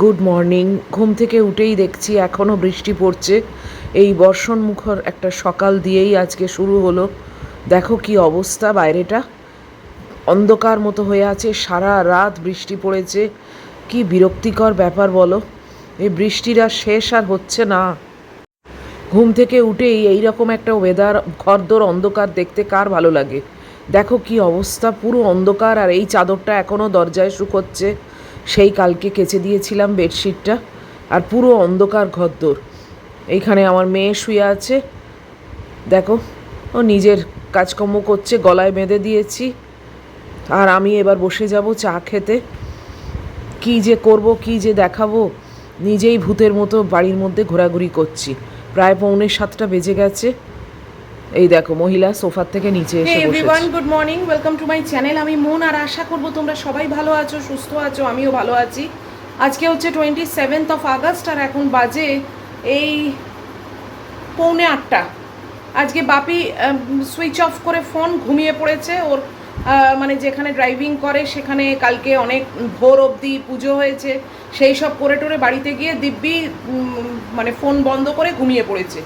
Good morning. ঘুম থেকে উঠেই দেখছি এখনও বৃষ্টি পড়ছে। এই বর্ষণমুখর একটা সকাল দিয়েই আজকে শুরু হলো। দেখো কি অবস্থা, বাইরেটা অন্ধকার মতো হয়ে আছে, সারা রাত বৃষ্টি পড়েছে। কি বিরক্তিকর ব্যাপার বলো, এই বৃষ্টির আর শেষ আর হচ্ছে না। ঘুম থেকে উঠেই এইরকম একটা ওয়েদার, ঘরদোর অন্ধকার দেখতে কার ভালো লাগে। দেখো কি অবস্থা, পুরো অন্ধকার। আর এই চাদরটা এখনও দরজায় শুকোচ্ছে, সেই কালকে কেচে দিয়েছিলাম বেডশিটটা। আর পুরো অন্ধকার ঘরদোর। এইখানে আমার মেয়ে শুয়ে আছে, দেখো, ও নিজের কাজকর্ম করছে, গলায় বেঁধে দিয়েছি। আর আমি এবার বসে যাব চা খেতে। কি যে করব, কি যে দেখাবো, নিজেই ভূতের মতো বাড়ির মধ্যে ঘোরাঘুরি করছি। প্রায় 6:45 বেজে গেছে। এই দেখো মহিলা সোফার থেকে নিচে এসে বসেছে। Everyone, good morning, welcome to my channel. আমি মন, আর আশা করব তোমরা সবাই ভালো আছো, সুস্থ আছো। আমিও ভালো আছি। আজকে হচ্ছে 27 আগস্ট, আর এখন বাজে এই 7:45। আজকে বাপি সুইচ অফ করে ফোন ঘুমিয়ে পড়েছে। ওর মানে যেখানে ড্রাইভিং করে সেখানে কালকে অনেক ভোর অবধি পুজো হয়েছে, সেই সব করে টোরে বাড়িতে গিয়ে দিব্যি মানে ফোন বন্ধ করে ঘুমিয়ে পড়েছে।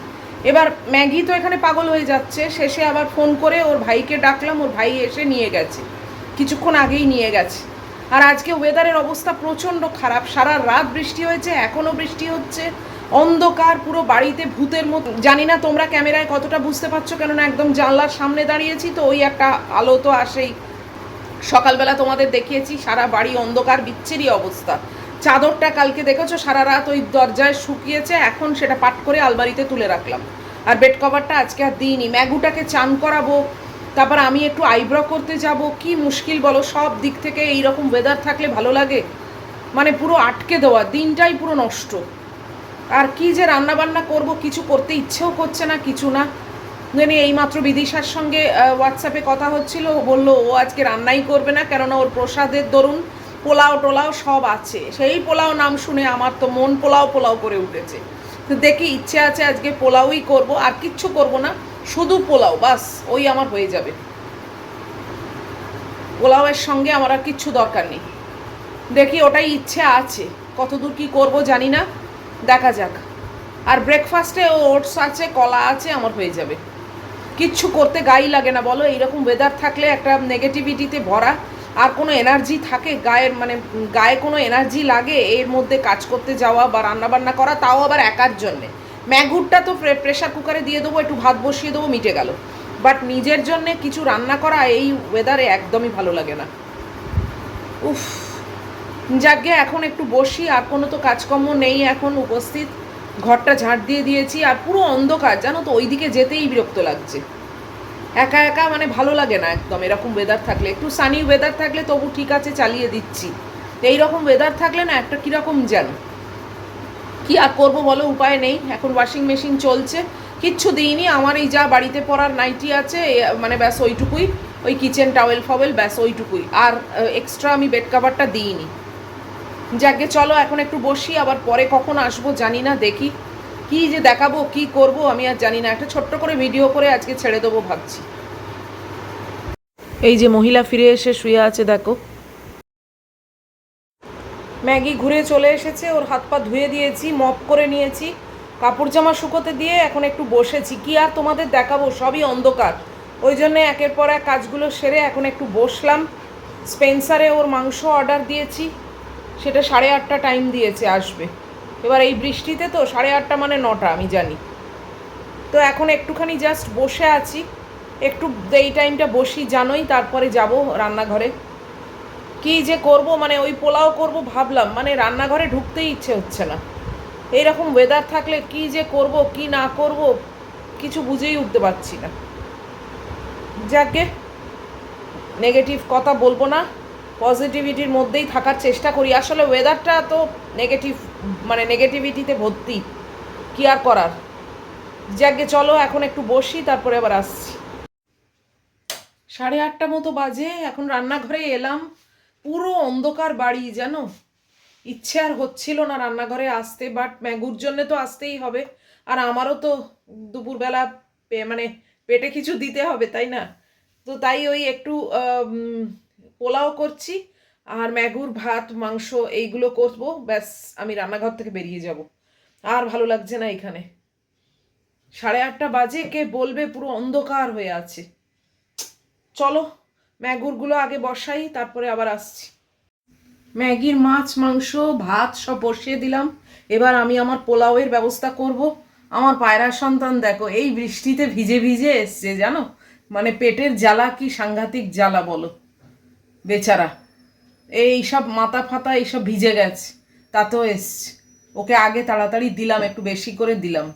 এবার ম্যাগি তো এখানে পাগল হয়ে যাচ্ছে, শেষে আবার ফোন করে ওর ভাইকে ডাকলাম, ওর ভাই এসে নিয়ে গেছে, কিছুক্ষণ আগেই নিয়ে গেছে। আর আজকে ওয়েদারের অবস্থা প্রচণ্ড খারাপ, সারা রাত বৃষ্টি হয়েছে, এখনও বৃষ্টি হচ্ছে, অন্ধকার পুরো বাড়িতে ভূতের মতো। জানি না তোমরা ক্যামেরায় কতটা বুঝতে পারছো, কেননা একদম জানলার সামনে দাঁড়িয়েছি তো, ওই একটা আলো তো আসেই। সকালবেলা তোমাদের দেখিয়েছি সারা বাড়ি অন্ধকার, বিচ্ছিরি অবস্থা। চাদরটা কালকে দেখেছো সারা রাত ওই দরজায় শুকিয়েছে, এখন সেটা পাট করে আলমারিতে তুলে রাখলাম। আর বেড কভারটা আজকে আর দিইনি। ম্যাগুটাকে চান করাবো, তারপর আমি একটু আইব্রো করতে যাব। কি মুশকিল বলো, সব দিক থেকে এইরকম ওয়েদার থাকলে ভালো লাগে, মানে পুরো আটকে দেওয়া, দিনটাই পুরো নষ্ট। আর কি যে রান্না বান্না করব, কিছু করতে ইচ্ছেও করছে না, কিছু না। জানি এইমাত্র বিদিশার সঙ্গে হোয়াটসঅ্যাপে কথা হচ্ছিল, ও বললো ও আজকে রান্নাই করবে না, কেননা ওর প্রসাদের দরুন পোলাও টোলাও সব আছে। সেই পোলাও নাম শুনে আমার তো মন পোলাও পোলাও করে উঠেছে। তো দেখি, ইচ্ছে আছে আজকে পোলাওই করব, আর কিচ্ছু করব না, শুধু পোলাও, বাস ওই আমার হয়ে যাবে। পোলাওয়ের সঙ্গে আমার আর কিচ্ছু দরকার নেই। দেখি, ওটাই ইচ্ছে আছে, কতদূর কি করব জানি না, দেখা যাক। আর ব্রেকফাস্টে ওটস আছে, কলা আছে, আমার হয়ে যাবে। কিচ্ছু করতে গায়ে লাগে না বলো, এইরকম ওয়েদার থাকলে একটা নেগেটিভিটিতে ভরা। আর কোনো এনার্জি থাকে গায়ের, মানে গায়ে কোনো এনার্জি লাগে এর মধ্যে কাজ করতে যাওয়া বা রান্নাবান্না করা, তাও আবার একার জন্যে। ম্যাগুরটা তো প্রেশার কুকারে দিয়ে দেবো, একটু ভাত বসিয়ে দেবো, মিটে গেল। বাট নিজের জন্যে কিছু রান্না করা এই ওয়েদারে একদমই ভালো লাগে না। উফ, যাকে এখন একটু বসি, আর কোনো তো কাজকর্ম নেই এখন উপস্থিত। ঘরটা ঝাড় দিয়ে দিয়েছি, আর পুরো অন্ধকার, জানো তো, ওইদিকে যেতেই বিরক্ত লাগছে। একা একা মানে ভালো লাগে না একদম এরকম ওয়েদার থাকলে। একটু সানি ওয়েদার থাকলে তবু ঠিক আছে, চালিয়ে দিচ্ছি। এইরকম ওয়েদার থাকলে না একটা কীরকম যেন। কি আর করবো বলো, উপায় নেই। এখন ওয়াশিং মেশিন চলছে, কিচ্ছু দিইনি। আমার এই যা বাড়িতে পরার নাইটি আছে, মানে ব্যাস ওইটুকুই, ওই কিচেন টাওয়েল ফাওয়েল, ব্যাস ওইটুকুই। আর এক্সট্রা আমি বেড কাভারটা দিইনি। যাকে চলো এখন একটু বসি, আবার পরে কখন আসবো জানি না, দেখি কি যে দেখাবো, কি করব আমি আর জানি না। একটা ছোট্ট করে ভিডিও করে আজকে ছেড়ে দেবো ভাবছি। এই যে মহিলা ফিরে এসে শুয়ে আছে, দেখো। ম্যাগি ঘুরে চলে এসেছে, ওর হাত পা ধুয়ে দিয়েছি, মপ করে নিয়েছি, কাপড় জামা শুকোতে দিয়ে এখন একটু বসেছি। কি আর তোমাদের দেখাবো, সবই অন্ধকার। ওই জন্যে একের পর এক কাজগুলো সেরে এখন একটু বসলাম। স্পেন্সারে ওর মাংস অর্ডার দিয়েছি, সেটা 8:30 টাইম দিয়েছে, আসবে। এবার এই বৃষ্টিতে তো 8:30 মানে 9টা, আমি জানি। তো এখন একটুখানি জাস্ট বসে আছি, একটু এই টাইমটা বসি জানোই, তারপরে যাব রান্নাঘরে। কি যে করব, মানে ওই পোলাও করব ভাবলাম, মানে রান্নাঘরে ঢুকতেই ইচ্ছে হচ্ছে না। এইরকম ওয়েদার থাকলে কি যে করব কি না করব কিছু বুঝেই উঠতে পারছি না। যাকে নেগেটিভ কথা বলবো না, পজিটিভিটির মধ্যেই থাকার চেষ্টা করি। আসলে ওয়েদারটা তো নেগেটিভ, মানে নেগেটিভিটিতে ভর্তি, কি আর করার। যাকে চলো এখন একটু বসি, তারপরে আবার আসছি। 8:30 মতো বাজে, এখন রান্নাঘরে এলাম। পুরো অন্ধকার বাড়ি, জানো। ইচ্ছে আর হচ্ছিল না রান্নাঘরে আসতে, বাট ম্যাগুর জন্যে তো আসতেই হবে। আর আমারও তো দুপুরবেলা মানে পেটে কিছু দিতে হবে, তাই না? তো তাই ওই একটু পোলাও করছি, আর ম্যাগুর ভাত মাংস এইগুলো করবো, ব্যাস আমি রান্নাঘর থেকে বেরিয়ে যাব। আর ভালো লাগছে না এখানে। 8:30 বাজে, কে বলবে পুরো অন্ধকার হয়ে আছে। চলো ম্যাগুরগুলো আগে বসাই, তারপরে আবার আসছি। ম্যাগির মাছ মাংস ভাত সব বসিয়ে দিলাম। এবার আমি আমার পোলাওয়ের ব্যবস্থা করব। আমার পায়রা সন্তান দেখো এই বৃষ্টিতে ভিজে ভিজে এসছে, জানো, মানে পেটের জ্বালা কি সাংঘাতিক জ্বালা বলো, বেচারা। এই সব মাথা ফাতা এইসব ভিজে গেছে, তাতেও এসছে। ওকে আগে তাড়াতাড়ি দিলাম, একটু বেশি করে দিলাম।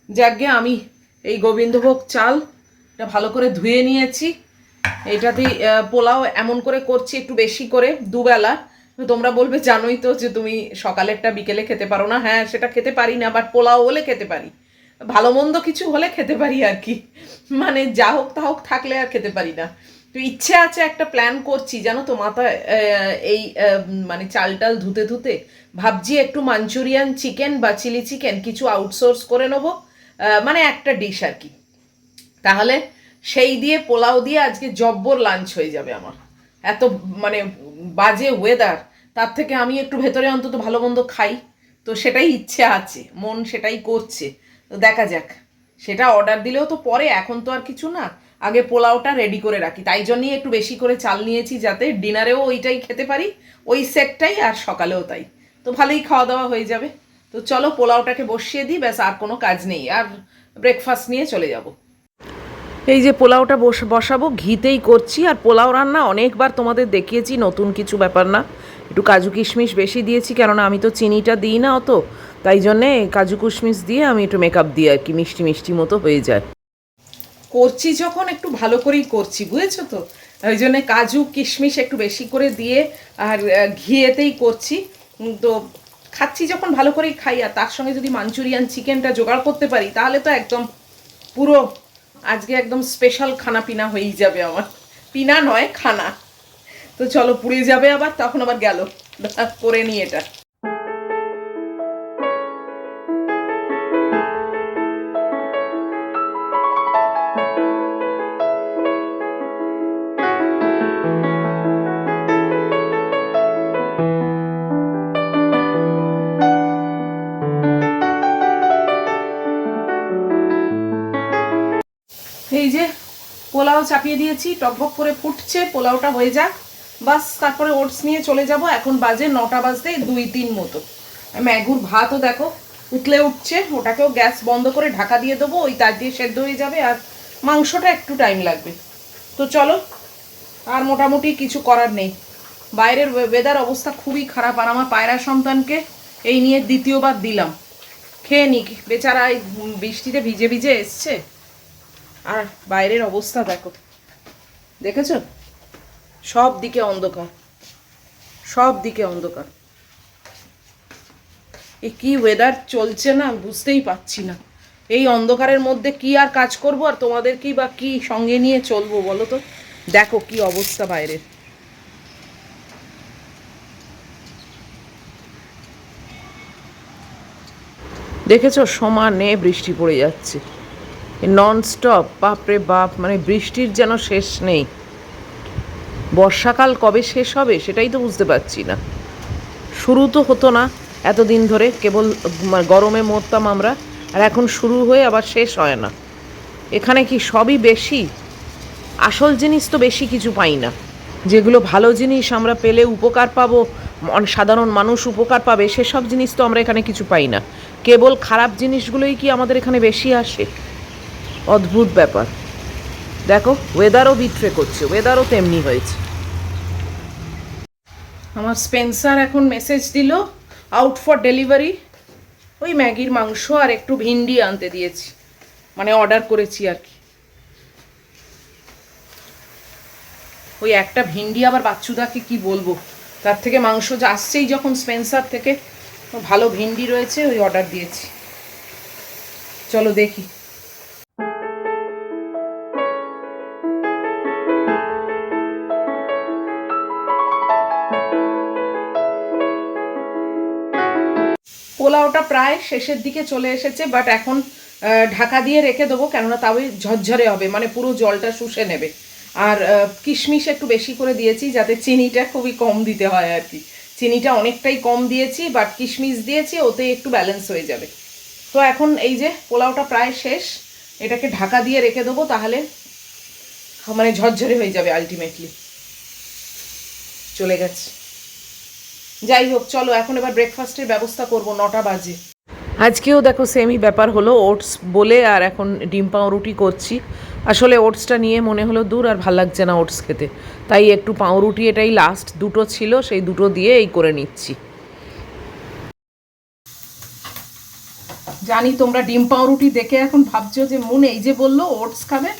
যাকে আমি এই গোবিন্দভোগ চাল এটা ভালো করে ধুয়ে নিয়েছি। এইটাতেই পোলাও এমন করে করছি একটু বেশি করে, দুবেলা। তোমরা বলবে জানোই তো যে তুমি সকালেরটা বিকেলে খেতে পারো না। হ্যাঁ, সেটা খেতে পারি না, বাট পোলাও হলে খেতে পারি, ভালো মন্দ কিছু হলে খেতে পারি আর কি। মানে যা হোক তা হোক থাকলে আর খেতে পারি না। তো ইচ্ছে আছে, একটা প্ল্যান করছি জানো তো মাথায়, এই মানে চাল টাল ধুতে ধুতে ভাবছি একটু মাঞ্চুরিয়ান চিকেন বা চিলি চিকেন কিছু আউটসোর্স করে নেবো, মানে একটা ডিশ আর কি। তাহলে সেই দিয়ে পোলাও দিয়ে আজকে জব্বর লাঞ্চ হয়ে যাবে আমার। এত মানে বাজে ওয়েদার, তার থেকে আমি একটু ভেতরে অন্তত ভালো মন্দ খাই। তো সেটাই ইচ্ছে আছে, মন সেটাই করছে। তো দেখা যাক, সেটা অর্ডার দিলেও তো পরে, এখন তো আর কিছু না। আগে পোলাওটা রেডি করে রাখি, তাই জন্যই একটু বেশি করে চাল নিয়েছি, যাতে ডিনারেও ওইটাই খেতে পারি, ওই সেটটাই, আর সকালেও তাই। তো ভালোই খাওয়া দাওয়া হয়ে যাবে। তো চলো পোলাওটাকে বসিয়ে দিই, ব্যাস আর কোনো কাজ নেই, আর ব্রেকফাস্ট নিয়ে চলে যাবো। এই যে পোলাওটা বসাবো, ঘিতেই করছি। আর পোলাও রান্না অনেকবার তোমাদের দেখিয়েছি, নতুন কিছু ব্যাপার না। একটু কাজু কিশমিশ বেশি দিয়েছি, কেননা আমি তো চিনিটা দিই না অত, তাই জন্যে কাজু কিশমিশ দিয়ে আমি একটু মেকআপ দিই আর কি, মিষ্টি মিষ্টি মতো হয়ে যায়। করছি যখন একটু ভালো করেই করছি, বুঝেছো তো, ওই জন্যে কাজু কিশমিশ একটু বেশি করে দিয়ে আর ঘিয়েতেই করছি। তো খাচ্ছি যখন ভালো করেই খাই, আর তার সঙ্গে যদি মাঞ্চুরিয়ান চিকেনটা জোগাড় করতে পারি, তাহলে তো একদম পুরো আজকে একদম স্পেশাল খানা পিনা হয়েই যাবে আমার। পিনা নয়, খানা। তো চলো, পুড়ে যাবে আবার, তখন আবার গেল করে নি এটা। এই যে পোলাও চাপিয়ে দিয়েছি, টকবক করে ফুটছে, পোলাওটা হয়ে যাক, বাস তারপরে ওটস নিয়ে চলে যাব। এখন বাজে 9টা বাজতে 2-3 মতো। ম্যাগুর ভাতও দেখো উতলে উঠছে, ওটাকেও গ্যাস বন্ধ করে ঢাকা দিয়ে দেবো, ওই তার দিয়ে সেদ্ধ হয়ে যাবে। আর মাংসটা একটু টাইম লাগবে। তো চলো, আর মোটামুটি কিছু করার নেই। বাইরের ওয়েদার অবস্থা খুবই খারাপ, আর আমার পায়রা সন্তানকে এই নিয়ে দ্বিতীয়বার দিলাম। খেয়ে নিক, বেচারা এই বৃষ্টিতে ভিজে ভিজে এসছে। আর বাইরের অবস্থা দেখো, দেখেছো, সব দিকে অন্ধকার, সব দিকে অন্ধকার। এ কি ওয়েদার চলছে না, বুঝতেই পারছি না। এই অন্ধকারের মধ্যে কি আর কাজ করব, আর তোমাদের কি বা কি সঙ্গে নিয়ে চলবো বলো তো। দেখো কি অবস্থা বাইরের। দেখেছো, সমানে বৃষ্টি পড়ে যাচ্ছে ননস্টপ, বাপরে বাপ, মানে বৃষ্টির যেন শেষ নেই। বর্ষাকাল কবে শেষ হবে সেটাই তো বুঝতে পারছি না। শুরু তো হতো না এতদিন ধরে, কেবল গরমে মরতাম আমরা, আর এখন শুরু হয়ে আবার শেষ হয় না। এখানে কি সবই বেশি, আসল জিনিস তো বেশি কিছু পাই না। যেগুলো ভালো জিনিস আমরা পেলে উপকার পাবো, সাধারণ মানুষ উপকার পাবে, সেসব জিনিস তো আমরা এখানে কিছু পাই না। কেবল খারাপ জিনিসগুলোই কি আমাদের এখানে বেশি আসে? অদ্ভুত ব্যাপার। দেখো ওয়েদারও বিট্রে করছে, ওয়েদারও তেমনি হয়েছে। আমার স্পেন্সার এখন মেসেজ দিল আউট ফর ডেলিভারি। ওই ম্যাগির মাংস আর একটু ভিন্ডি আনতে দিয়েছি, মানে অর্ডার করেছি আর কি। ওই একটা ভিন্ডি আবার বাচ্চুদাকে কি বলবো, তার থেকে মাংস আসছেই যখন স্পেন্সার থেকে, ভালো ভিন্ডি রয়েছে, ওই অর্ডার দিয়েছি। চলো দেখি। পোলাওটা প্রায় শেষের দিকে চলে এসেছে, বাট এখন ঢাকা দিয়ে রেখে দেবো, কেননা তাও ঝরঝরে হবে, মানে পুরো জলটা শুষে নেবে। আর কিশমিশ একটু বেশি করে দিয়েছি, যাতে চিনিটা খুবই কম দিতে হয় আর কি। চিনিটা অনেকটাই কম দিয়েছি, বাট কিশমিশ দিয়েছি, ওতে একটু ব্যালেন্স হয়ে যাবে। তো এখন এই যে পোলাওটা প্রায় শেষ, এটাকে ঢাকা দিয়ে রেখে দেবো, তাহলে মানে ঝরঝরে হয়ে যাবে আলটিমেটলি। চলে গেছে। যাই হোক, চলো এখন এবার ব্রেকফাস্টের ব্যবস্থা করব, 9টা বাজে। আজকেও দেখো সেমই ব্যাপার হলো, ওটস বলে আর এখন ডিম পাউরুটি করছি। আসলে ওটসটা নিয়ে মনে হলো দূর আর ভাল লাগছে না ওটস খেতে, তাই একটু পাউরুটি, এটাই লাস্ট দুটো ছিল, সেই দুটো দিয়ে এই করে নিচ্ছি। জানি তোমরা ডিম পাউরুটি দেখে এখন ভাবছো যে মনে এই যে বললো ওটস খাবে,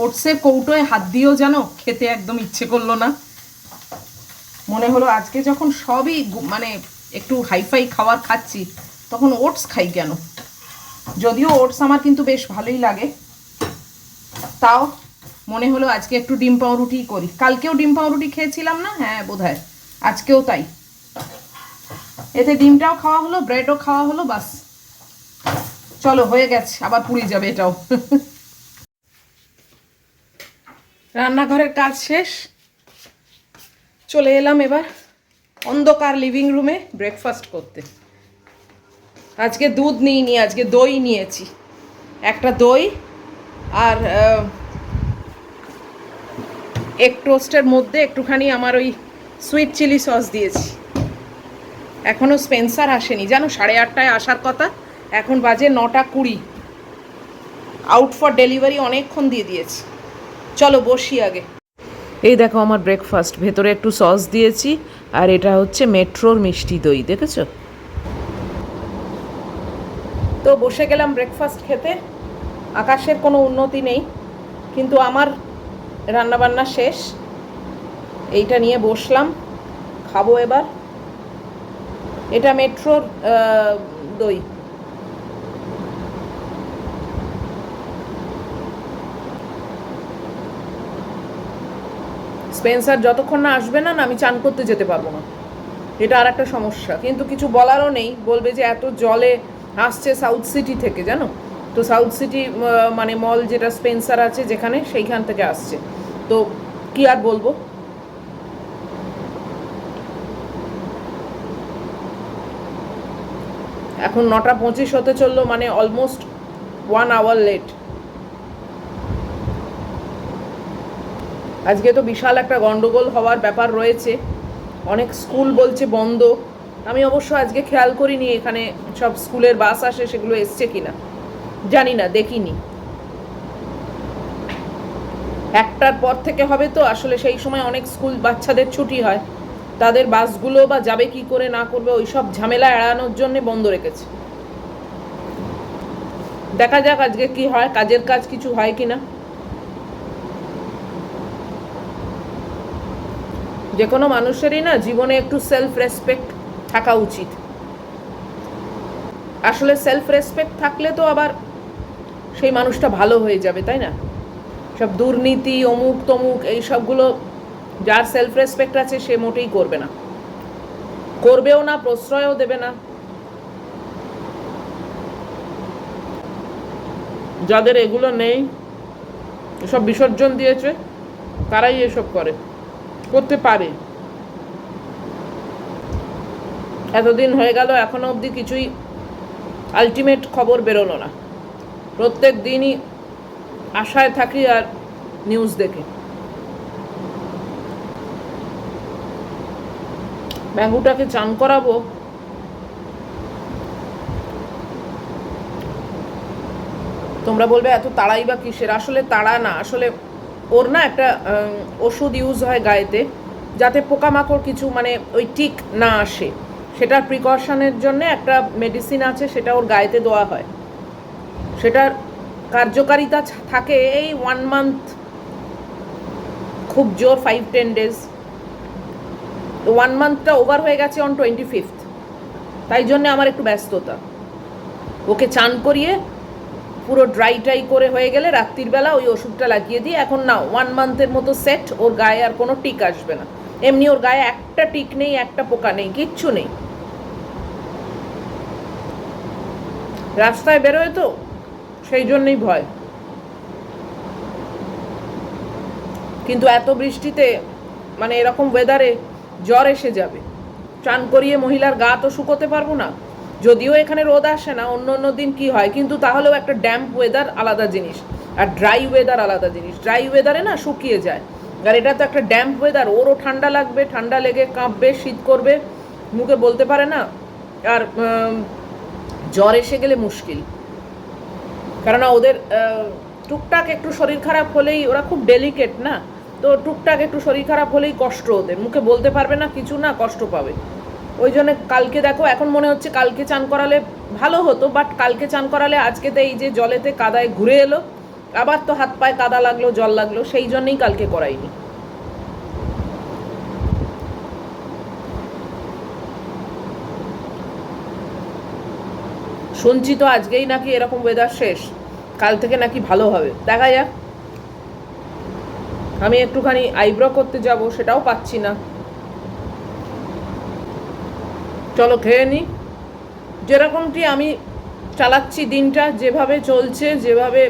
ওটসের কৌটোয় হাত দিয়েও যেন খেতে একদম ইচ্ছে করলো না। মনে হলো আজকে যখন সবই মানে একটু হাইফাই খাবার খাচ্ছি, তখন ওটস খাই কেন। যদিও ওটস আমার কিন্তু বেশ ভালোই লাগে, তাও মনে হলো আজকে একটু ডিম পাউরুটি করি। কালকেও ডিম পাউরুটি খেয়েছিলাম না, হ্যাঁ বোধহয়, আজকেও তাই। এতে ডিমটাও খাওয়া হলো, ব্রেডও খাওয়া হলো, বাস চলো হয়ে গেছে, আবার পুড়ে যাবে এটাও। রান্নাঘরের কাজ শেষ, চলে এলাম এবার অন্ধকার লিভিং রুমে ব্রেকফাস্ট করতে। আজকে দুধ নিইনি, আজকে দই নিয়েছি, একটা দই আর এগ টোস্টের মধ্যে একটুখানি আমার ওই সুইট চিলি সস দিয়েছি। এখনও স্পেন্সার আসেনি জানো, 8:30টায় আসার কথা, এখন বাজে 9:20। আউট ফর ডেলিভারি অনেকক্ষণ দিয়ে দিয়েছি। চলো বসি আগে। এই দেখো আমার ব্রেকফাস্ট, ভেতরে একটু সস দিয়েছি, আর এটা হচ্ছে মেট্রোর মিষ্টি দই, দেখেছো? তো বসে গেলাম ব্রেকফাস্ট খেতে। আকাশের কোনো উন্নতি নেই, কিন্তু আমার রান্নাবান্না শেষ, এইটা নিয়ে বসলাম, খাবো এবার। এটা মেট্রোর দই। স্পেন্সার যতক্ষণ না আসবে না, আমি চান করতে যেতে পারবো না, এটা আর একটা সমস্যা। কিন্তু কিছু বলারও নেই, বলবে যে এত জলে আসছে সাউথ সিটি থেকে, জানো তো, সাউথ সিটি মানে মল যেটা স্পেন্সার আছে যেখানে, সেইখান থেকে আসছে, তো কি আর বলবো। এখন 9:25 হতে চললো, মানে অলমোস্ট 1 আওয়ার লেট। আজকে তো বিশাল একটা গন্ডগোল হওয়ার ব্যাপার রয়েছে, অনেক স্কুল বলছে বন্ধ। আমি অবশ্য আজকে খেয়াল করিনি এখানে সব স্কুলের বাস আসে, সেগুলো এসছে কিনা জানি না, দেখিনি। 1টার পর থেকে হবে তো, আসলে সেই সময় অনেক স্কুল বাচ্চাদের ছুটি হয়, তাদের বাসগুলো বা যাবে কি করে না করবে, ওই সব ঝামেলা এড়ানোর জন্য বন্ধ রেখেছে। দেখা যাক আজকে কি হয়, কাজের কাজ কিছু হয় কিনা। যে কোনো মানুষেরই না জীবনে একটু সেলফ রেসপেক্ট থাকা উচিত। আসলে সেলফ রেসপেক্ট থাকলে তো আবার সেই মানুষটা ভালো হয়ে যাবে, তাই না? সব দুর্নীতি অমুক তমুক এই সবগুলো, যার সেলফ রেসপেক্ট আছে সে মোটেই করবে না, করবেও না, প্রশ্রয়ও দেবে না। যাদের এগুলো নেই, এসব বিসর্জন দিয়েছে, তারাই এসব করতে পারে। এতদিন হয়ে গেল, এখনো অবধি কিছুই আলটিমেট খবর বেরোলো না। প্রত্যেক দিনই আশায় থাকি আর নিউজ দেখি। ব্যাঙ্গুটাকে চান করাবো, তোমরা বলবে এত তাড়াই বা কিসের। আসলে তাড়া না, আসলে ওর না একটা ওষুধ ইউজ হয় গায়েতে, যাতে পোকামাকড় কিছু মানে ওই টিক না আসে, সেটার প্রিকশনের জন্য একটা মেডিসিন আছে, সেটা ওর গায়েতে দেওয়া হয়। সেটার কার্যকারিতা থাকে এই 1 মান্থ, খুব জোর 5-10 ডেজ। তো 1 মান্থটা ওভার হয়ে গেছে অন 25th, তাই জন্যে আমার একটু ব্যস্ততা। ওকে চান করিয়ে পুরো ড্রাই করে হয়ে গেলে রাত্রির বেলা ওই ওষুধটা লাগিয়ে দিই। এখন না, 1 মান্থের মতো সেট, ওর গায়ে আর কোনো টিক আসবে না। এমনি ওর গায়ে একটা টিক নেই, একটা পোকা নেই, কিচ্ছু নেই। রাস্তায় বেরোয় তো, সেই জন্যই ভয়। কিন্তু এত বৃষ্টিতে মানে এরকম ওয়েদারে জ্বর এসে যাবে। চান করিয়ে মহিলার গা তো শুকোতে পারবো না। যদিও এখানে রোদ আসে না, অন্য অন্য দিন কি হয়, কিন্তু তাহলেও একটা ড্যাম্প ওয়েদার আলাদা জিনিস আর ড্রাই ওয়েদার আলাদা জিনিস। ড্রাই ওয়েদারে না শুকিয়ে যায়, আর এটা তো একটা ড্যাম্প ওয়েদার, ওরও ঠান্ডা লাগবে, ঠান্ডা লেগে কাঁপবে, শীত করবে, মুখে বলতে পারে না। আর জ্বর এসে গেলে মুশকিল, কেননা ওদের টুকটাক একটু শরীর খারাপ হলেই, ওরা খুব ডেলিকেট না, তো টুকটাক একটু শরীর খারাপ হলেই কষ্ট, ওদের মুখে বলতে পারবে না কিছু, না কষ্ট পাবে। ওই জন্য কালকে দেখো, এখন মনে হচ্ছে কালকে চান করালে ভালো হতো, বাট কালকে চান করালে আজকেতে এই যে জলেতে কাদায় ঘুরে এলো, আবার তো হাত পায়ে কাদা লাগলো, জল লাগলো, সেই জন্যই কালকে করাইনি। শুনছি তো আজকেই নাকি এরকম ওয়েদার শেষ, কাল থেকে নাকি ভালো হবে, দেখা যাক। আমি একটুখানি আইব্রো করতে যাব, সেটাও পাচ্ছি না। চলো খেয়ে নিই। যেরকমটি আমি চালাচ্ছি দিনটা, যেভাবে চলছে, যেভাবে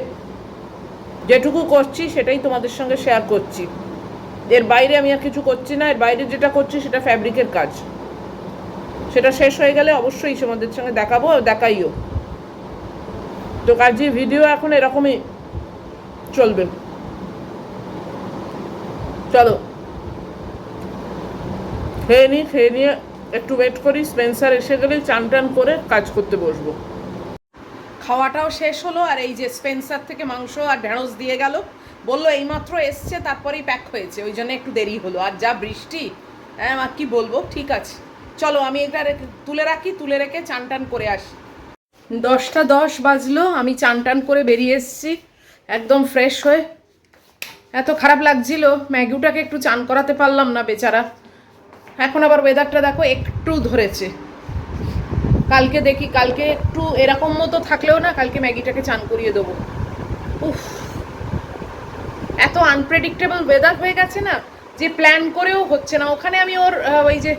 যেটুকু করছি সেটাই তোমাদের সঙ্গে শেয়ার করছি। এর বাইরে আমি আর কিছু করছি না। এর বাইরে যেটা করছি সেটা ফ্যাব্রিকের কাজ, সেটা শেষ হয়ে গেলে অবশ্যই তোমাদের সঙ্গে দেখাবো, দেখাইও। তো কাজে ভিডিও এখন এরকমই চলবে। চলো খেয়ে নিই, খেয়ে নিয়ে একটু ওয়েট করি, স্পেন্সার এসে গেলে চান টান করে কাজ করতে বসবো। খাওয়াটাও শেষ হলো, আর এই যে স্পেন্সার থেকে মাংস আর ঢেঁড়স দিয়ে গেল, বললো এইমাত্র এসছে, তারপরেই প্যাক হয়েছে, ওই জন্য একটু দেরি হলো। আর যা বৃষ্টি, হ্যাঁ আর কি বলবো। ঠিক আছে চলো, আমি এটা তুলে রাখি, তুলে রেখে চান টান করে আসি। 10টা 10 বাজলো, আমি চান টান করে বেরিয়ে এসেছি একদম ফ্রেশ হয়ে। এত খারাপ লাগছিল, ম্যাগুটাকে একটু চান করাতে পারলাম না বেচারা। এখন আবার ওয়েদারটা দেখো একটু ধরেছে, কালকে দেখি, কালকে একটু এরকম মতো থাকলেও না, কালকে ম্যাগিটাকে চান করিয়ে দেবো। উফ, এত আনপ্রেডিক্টেবল ওয়েদার হয়ে গেছে না, যে প্ল্যান করেও হচ্ছে না। ওখানে আমি ওর ওই যে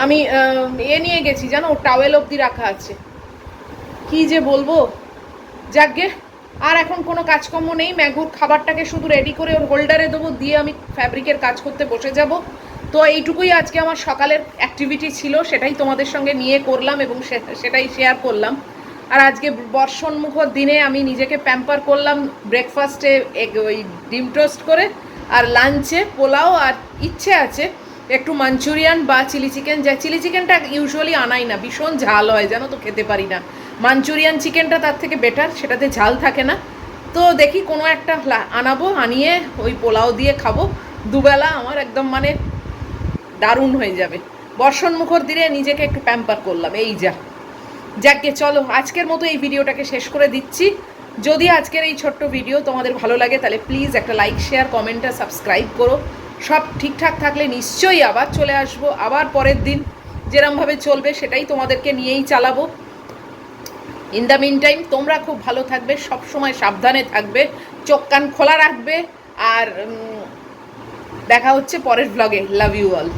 আমি নিয়ে গেছি জানো, টাওয়েল অবধি রাখা আছে, কি যে বলবো। যাকগে, আর এখন কোনো কাজকর্ম নেই, ম্যাগুর খাবারটাকে শুধু রেডি করে ওর হোল্ডারে দেবো, দিয়ে আমি ফ্যাব্রিকের কাজ করতে বসে যাব। তো এইটুকুই আজকে আমার সকালের অ্যাক্টিভিটি ছিল, সেটাই তোমাদের সঙ্গে নিয়ে করলাম এবং সেটাই শেয়ার করলাম। আর আজকে বর্ষণমুখর দিনে আমি নিজেকে প্যাম্পার করলাম, ব্রেকফাস্টে ওই ডিম টোস্ট করে, আর লাঞ্চে পোলাও, আর ইচ্ছে আছে একটু মাঞ্চুরিয়ান বা চিলি চিকেন। যা চিলি চিকেনটা ইউজুয়ালি আনাই না, ভীষণ ঝাল হয় জানো তো, খেতে পারি না। মাঞ্চুরিয়ান চিকেনটা তার থেকে বেটার, সেটাতে ঝাল থাকে না। তো দেখি কোনো একটা আনাবো, আনিয়ে ওই পোলাও দিয়ে খাবো দুবেলা, আমার একদম মানে দারুণ হয়ে যাবে। বর্ষণমুখর দিনে নিজেকে একটু প্যাম্পার করলাম, এই যা। যাকে চলো, আজকের মতো এই ভিডিওটাকে শেষ করে দিচ্ছি। যদি আজকের এই ছোট্ট ভিডিও তোমাদের ভালো লাগে, তাহলে প্লিজ একটা লাইক, শেয়ার, কমেন্ট আর সাবস্ক্রাইব করো। সব ঠিকঠাক থাকলে নিশ্চয়ই আবার চলে আসবো, আবার পরের দিন যেরমভাবে চলবে সেটাই তোমাদেরকে নিয়েই চালাবো। ইন দ্য মিন টাইম তোমরা খুব ভালো থাকবে, সবসময় সাবধানে থাকবে, চোখ কান খোলা রাখবে, আর দেখা হচ্ছে পরের ব্লগে। Love you all.